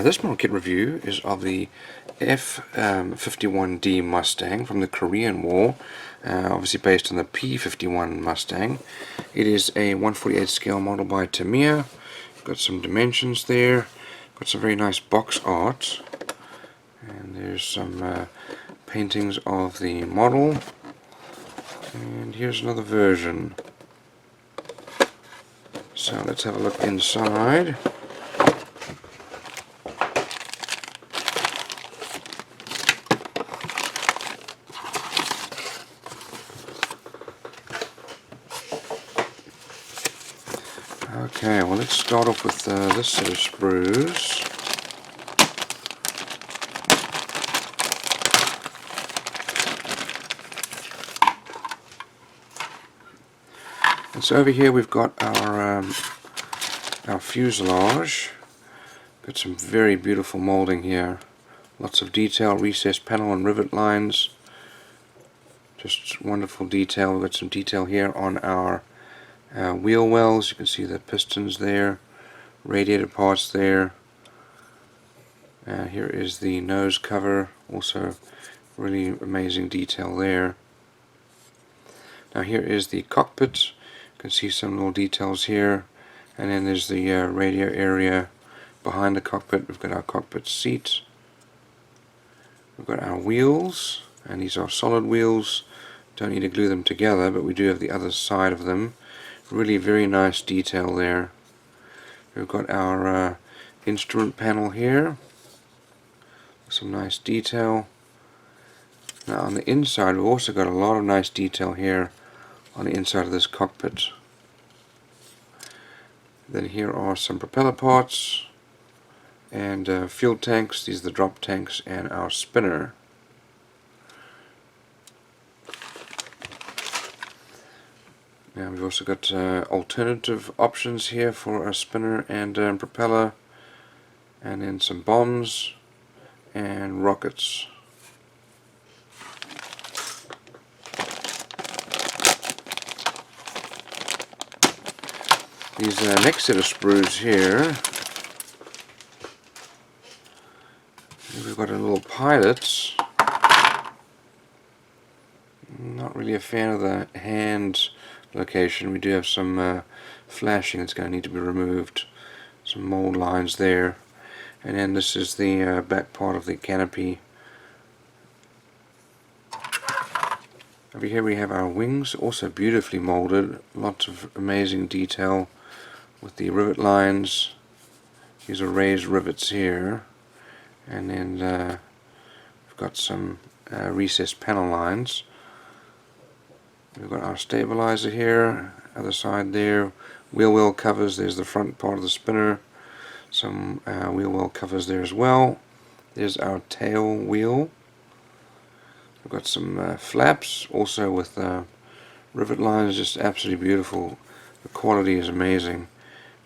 This model kit review is of the F-51D Mustang from the Korean War, obviously based on the P-51 Mustang. It is a 1/48 scale model by Tamiya. Got some dimensions there, got some very nice box art, and there's some paintings of the model, and here's another version. So let's have a look inside. Okay, well, let's start off with this set of sprues. And so over here we've got our fuselage. Got some very beautiful molding here. Lots of detail, recessed panel and rivet lines. Just wonderful detail. We've got some detail here on our wheel wells. You can see the pistons there, radiator parts there. Here is the nose cover, also really amazing detail there. Now here is the cockpit. You can see some little details here, and then there's the radio area behind the cockpit. We've got our cockpit seat. We've got our wheels, and these are solid wheels. Don't need to glue them together, but we do have the other side of them. Really very nice detail there. We've got our instrument panel here. Some nice detail. Now on the inside we've also got a lot of nice detail here on the inside of this cockpit. Then here are some propeller parts and fuel tanks. These are the drop tanks and our spinner. Now we've also got alternative options here for a spinner and propeller, and then some bombs and rockets. These next set of sprues here, we've got a little pilot. Not really a fan of the hand location. We do have some flashing that's going to need to be removed. Some mold lines there. And then this is the back part of the canopy. Over here we have our wings, also beautifully molded. Lots of amazing detail with the rivet lines. These are raised rivets here. And then we've got some recessed panel lines. We've got our stabilizer here, other side there, wheel well covers. There's the front part of the spinner, some wheel well covers there as well. There's our tail wheel. We've got some flaps also with rivet lines, just absolutely beautiful. The quality is amazing.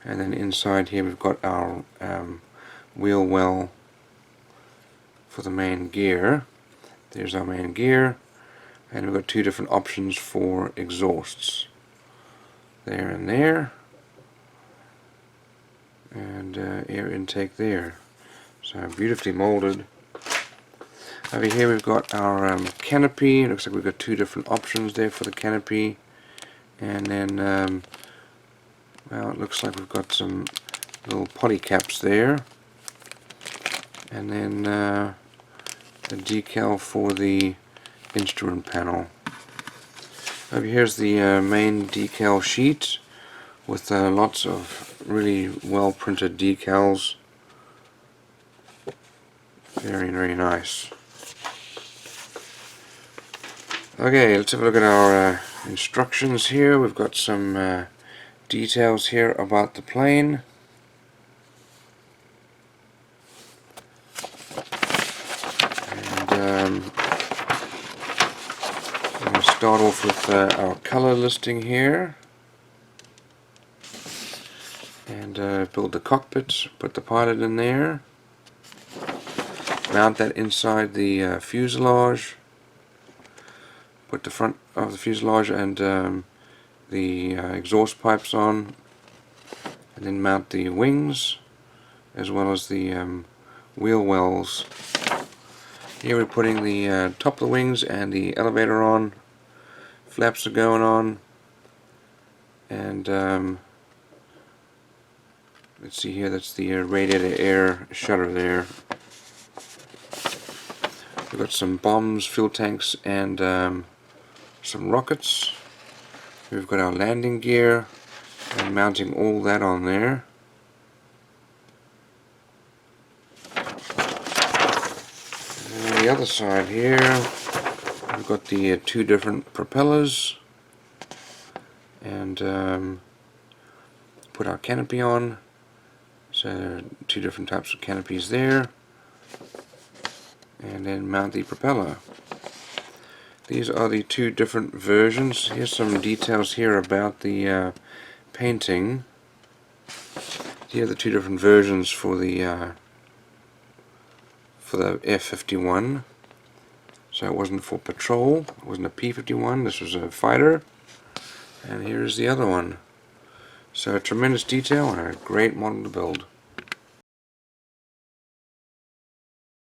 And then inside here we've got our wheel well for the main gear. There's our main gear. And we've got two different options for exhausts, there and there, and air intake there. So beautifully molded. Over here we've got our canopy. It looks like we've got two different options there for the canopy, and then well, it looks like we've got some little poly caps there, and then a decal for the instrument panel. Over here's the main decal sheet with lots of really well printed decals. Very, very nice. Okay, let's have a look at our instructions here. We've got some details here about the plane. And I'm going to start off with our color listing here, and build the cockpit, put the pilot in there, mount that inside the fuselage, put the front of the fuselage and the exhaust pipes on, and then mount the wings as well as the wheel wells. Here we're putting the top of the wings and the elevator on. Flaps are going on, and let's see here, that's the radiator air shutter there. We've got some bombs, fuel tanks, and some rockets. We've got our landing gear and mounting all that on there. And the other side here, we've got the two different propellers, and put our canopy on. So there are two different types of canopies there, and then mount the propeller. These are the two different versions. Here's some details here about the painting. Here are the two different versions for the F-51. So it wasn't for patrol, it wasn't a P-51, this was a fighter. And here's the other one. So tremendous detail and a great model to build.